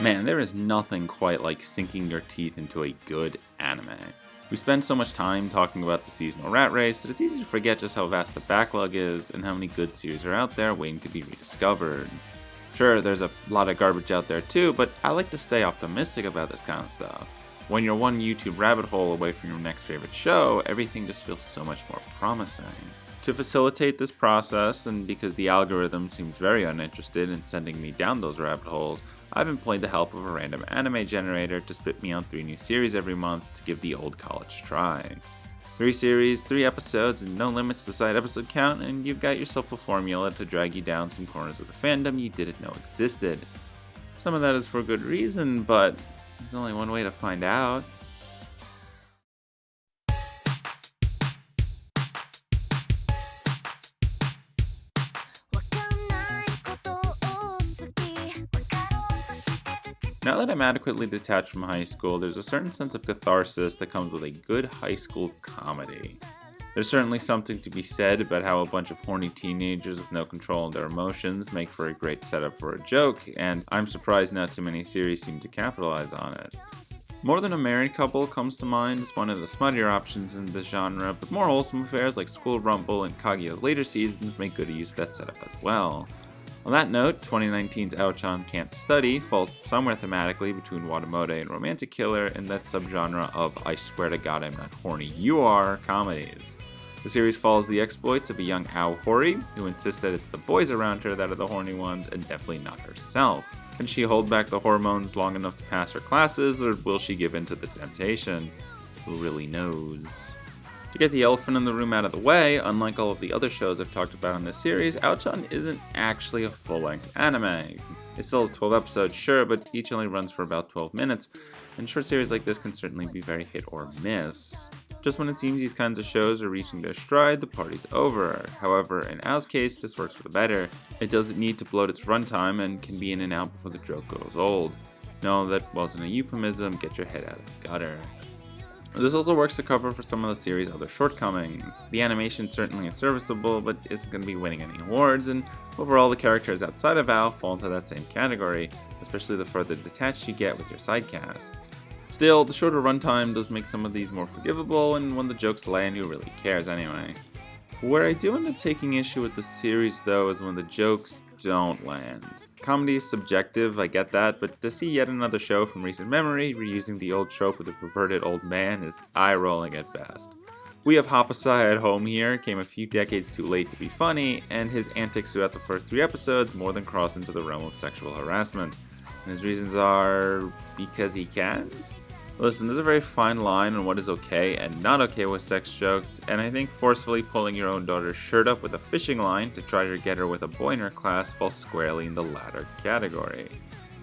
Man, there is nothing quite like sinking your teeth into a good anime. We spend so much time talking about the seasonal rat race that it's easy to forget just how vast the backlog is and how many good series are out there waiting to be rediscovered. Sure, there's a lot of garbage out there too, but I like to stay optimistic about this kind of stuff. When you're one YouTube rabbit hole away from your next favorite show, everything just feels so much more promising. To facilitate this process, and because the algorithm seems very uninterested in sending me down those rabbit holes, I've employed the help of a random anime generator to spit me out 3 new series every month to give the old college try. 3 series, 3 episodes, and no limits beside episode count, and you've got yourself a formula to drag you down some corners of the fandom you didn't know existed. Some of that is for good reason, but there's only one way to find out. Now that I'm adequately detached from high school, there's a certain sense of catharsis that comes with a good high school comedy. There's certainly something to be said about how a bunch of horny teenagers with no control of their emotions make for a great setup for a joke, and I'm surprised not too many series seem to capitalize on it. More Than a Married Couple comes to mind as one of the smuttier options in this genre, but more wholesome affairs like School Rumble and Kaguya's later seasons make good use of that setup as well. On that note, 2019's Aochan Can't Study falls somewhere thematically between Watamode and Romantic Killer in that subgenre of I swear to god I'm not horny, you are comedies. The series follows the exploits of a young Aohori who insists that it's the boys around her that are the horny ones and definitely not herself. Can she hold back the hormones long enough to pass her classes, or will she give in to the temptation? Who really knows? To get the elephant in the room out of the way, unlike all of the other shows I've talked about in this series, Aochan isn't actually a full-length anime. It still has 12 episodes, sure, but each only runs for about 12 minutes, and short series like this can certainly be very hit or miss. Just when it seems these kinds of shows are reaching their stride, the party's over. However, in Ao's case, this works for the better. It doesn't need to bloat its runtime and can be in and out before the joke grows old. No, that wasn't a euphemism, get your head out of the gutter. This also works to cover for some of the series' other shortcomings. The animation certainly is serviceable, but isn't going to be winning any awards, and overall the characters outside of AO fall into that same category, especially the further detached you get with your sidecast. Still, the shorter runtime does make some of these more forgivable, and when the jokes land, who really cares anyway? Where I do end up taking issue with the series, though, is when the jokes don't land. Comedy is subjective, I get that, but to see yet another show from recent memory reusing the old trope of the perverted old man is eye-rolling at best. We have Hapasai at home here, came a few decades too late to be funny, and his antics throughout the first 3 episodes more than cross into the realm of sexual harassment. And his reasons are because he can? Listen, there's a very fine line on what is okay and not okay with sex jokes, and I think forcefully pulling your own daughter's shirt up with a fishing line to try to get her with a boy in her class falls squarely in the latter category.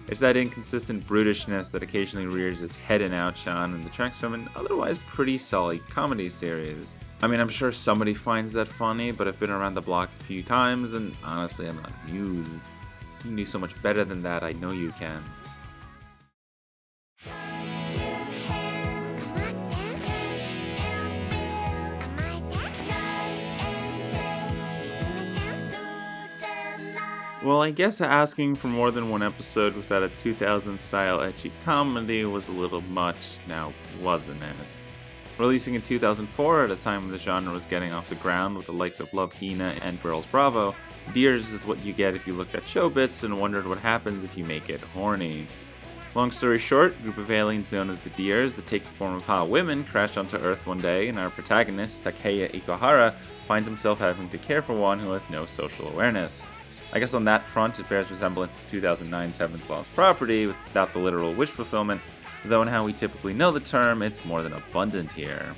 It's that inconsistent brutishness that occasionally rears its head in Aochan and detracts from an otherwise pretty solid comedy series. I mean, I'm sure somebody finds that funny, but I've been around the block a few times, and honestly, I'm not amused. You can do so much better than that, I know you can. Well, I guess asking for more than one episode without a 2000s-style ecchi comedy was a little much, now wasn't it? Releasing in 2004 at a time when the genre was getting off the ground with the likes of Love Hina and Girls Bravo, DearS is what you get if you looked at Showbits and wondered what happens if you make it horny. Long story short, a group of aliens known as the DearS that take the form of hot women crash onto Earth one day, and our protagonist, Takeya Ikuhara, finds himself having to care for one who has no social awareness. I guess on that front, it bears resemblance to 2009's Heaven's Lost Property, without the literal wish fulfillment, though in how we typically know the term, it's more than abundant here.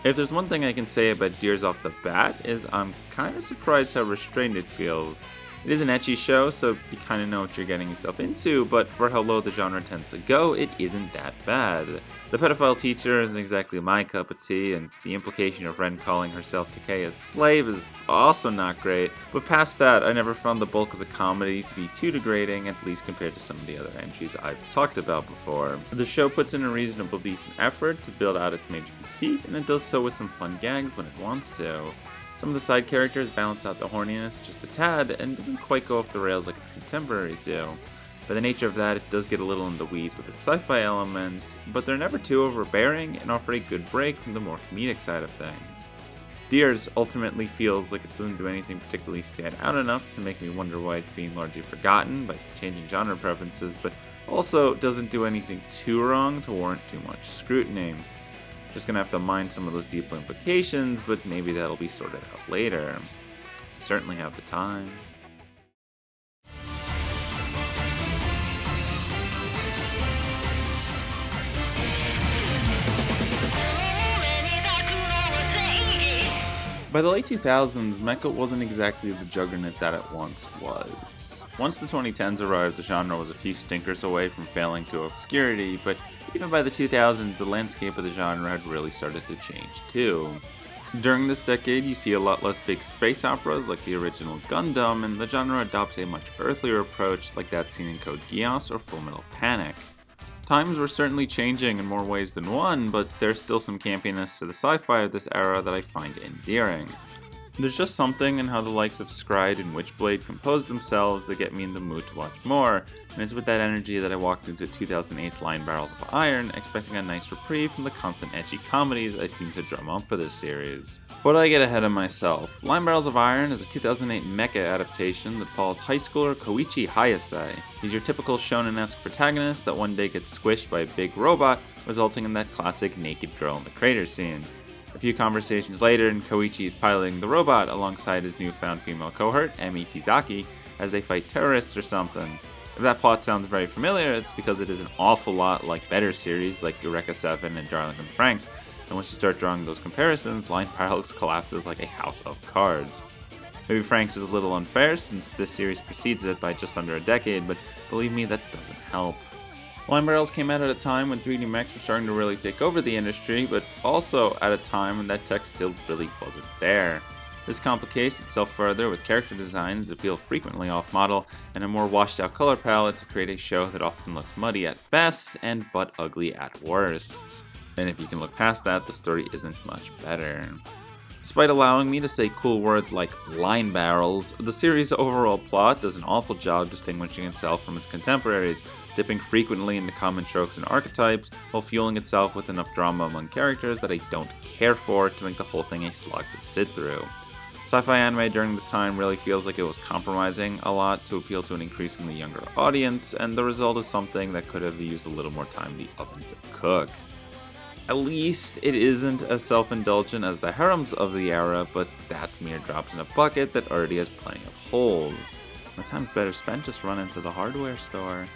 If there's one thing I can say about DearS off the bat, is I'm kinda surprised how restrained it feels. It is an ecchi show, so you kinda know what you're getting yourself into, but for how low the genre tends to go, it isn't that bad. The pedophile teacher isn't exactly my cup of tea, and the implication of Ren calling herself Takeya's slave is also not great, but past that, I never found the bulk of the comedy to be too degrading, at least compared to some of the other entries I've talked about before. The show puts in a reasonable decent effort to build out its major conceit, and it does so with some fun gags when it wants to. Some of the side characters balance out the horniness just a tad, and doesn't quite go off the rails like its contemporaries do. By the nature of that, it does get a little in the weeds with its sci-fi elements, but they're never too overbearing and offer a good break from the more comedic side of things. DearS ultimately feels like it doesn't do anything particularly stand out enough to make me wonder why it's being largely forgotten by changing genre preferences, but also doesn't do anything too wrong to warrant too much scrutiny. Just gonna have to mind some of those deeper implications, but maybe that'll be sorted out later. I certainly have the time. By the late 2000s, mecha wasn't exactly the juggernaut that it once was. Once the 2010s arrived, the genre was a few stinkers away from failing to obscurity, but even by the 2000s, the landscape of the genre had really started to change too. During this decade, you see a lot less big space operas like the original Gundam, and the genre adopts a much earthlier approach like that seen in Code Geass or Fullmetal Panic. Times were certainly changing in more ways than one, but there's still some campiness to the sci-fi of this era that I find endearing. There's just something in how the likes of Scryed and Witchblade compose themselves that get me in the mood to watch more, and it's with that energy that I walked into 2008's Linebarrels of Iron, expecting a nice reprieve from the constant ecchi comedies I seem to drum up for this series. But I get ahead of myself. Linebarrels of Iron is a 2008 mecha adaptation that follows high schooler Koichi Hayase. He's your typical shonen-esque protagonist that one day gets squished by a big robot, resulting in that classic naked girl in the crater scene. A few conversations later, and Koichi is piloting the robot alongside his newfound female cohort, Emi Tizaki, as they fight terrorists or something. If that plot sounds very familiar, it's because it is an awful lot like better series like Eureka 7 and Darling in the Franxx, and once you start drawing those comparisons, Linebarrels collapses like a house of cards. Maybe Franxx is a little unfair since this series precedes it by just under a decade, but believe me, that doesn't help. Linebarrels came out at a time when 3D mechs were starting to really take over the industry, but also at a time when that tech still really wasn't there. This complicates itself further with character designs that feel frequently off-model and a more washed-out color palette to create a show that often looks muddy at best and butt ugly at worst. And if you can look past that, the story isn't much better. Despite allowing me to say cool words like line barrels, the series' overall plot does an awful job distinguishing itself from its contemporaries, dipping frequently into common tropes and archetypes, while fueling itself with enough drama among characters that I don't care for to make the whole thing a slog to sit through. Sci-fi anime during this time really feels like it was compromising a lot to appeal to an increasingly younger audience, and the result is something that could have used a little more time in the oven to cook. At least it isn't as self-indulgent as the harems of the era, but that's mere drops in a bucket that already has plenty of holes. My time's better spent just running to the hardware store.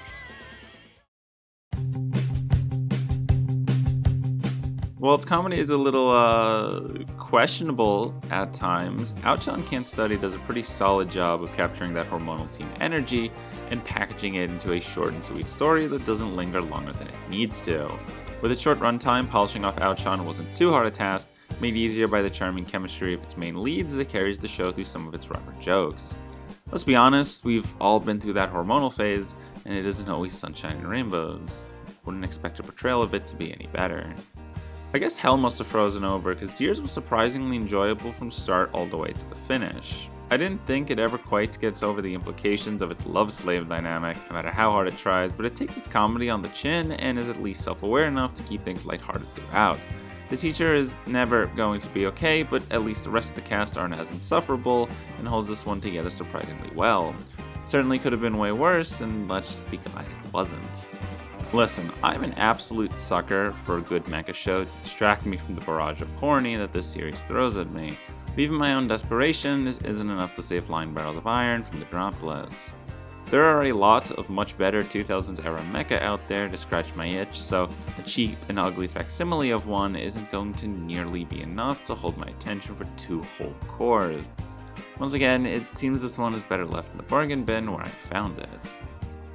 While its comedy is a little questionable at times, Ouchan Can't Study does a pretty solid job of capturing that hormonal teen energy and packaging it into a short and sweet story that doesn't linger longer than it needs to. With its short runtime, polishing off Ouchan wasn't too hard a task, made easier by the charming chemistry of its main leads that carries the show through some of its rougher jokes. Let's be honest, we've all been through that hormonal phase, and it isn't always sunshine and rainbows. Wouldn't expect a portrayal of it to be any better. I guess hell must have frozen over, because DearS was surprisingly enjoyable from start all the way to the finish. I didn't think it ever quite gets over the implications of its love-slave dynamic, no matter how hard it tries, but it takes its comedy on the chin and is at least self-aware enough to keep things lighthearted throughout. The teacher is never going to be okay, but at least the rest of the cast aren't as insufferable and holds this one together surprisingly well. It certainly could have been way worse, and let's just be glad it wasn't. Listen, I'm an absolute sucker for a good mecha show to distract me from the barrage of horny that this series throws at me. But even my own desperation isn't enough to save Linebarrels of Iron from the dropped list. There are a lot of much better 2000s era mecha out there to scratch my itch, so a cheap and ugly facsimile of one isn't going to nearly be enough to hold my attention for 2 whole cores. Once again, it seems this one is better left in the bargain bin where I found it.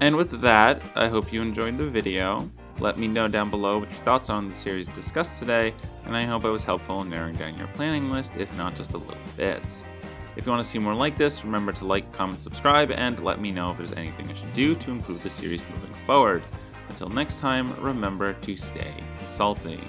And with that, I hope you enjoyed the video. Let me know down below what your thoughts on the series discussed today, and I hope I was helpful in narrowing down your planning list, if not just a little bit. If you want to see more like this, remember to like, comment, subscribe, and let me know if there's anything I should do to improve the series moving forward. Until next time, remember to stay salty.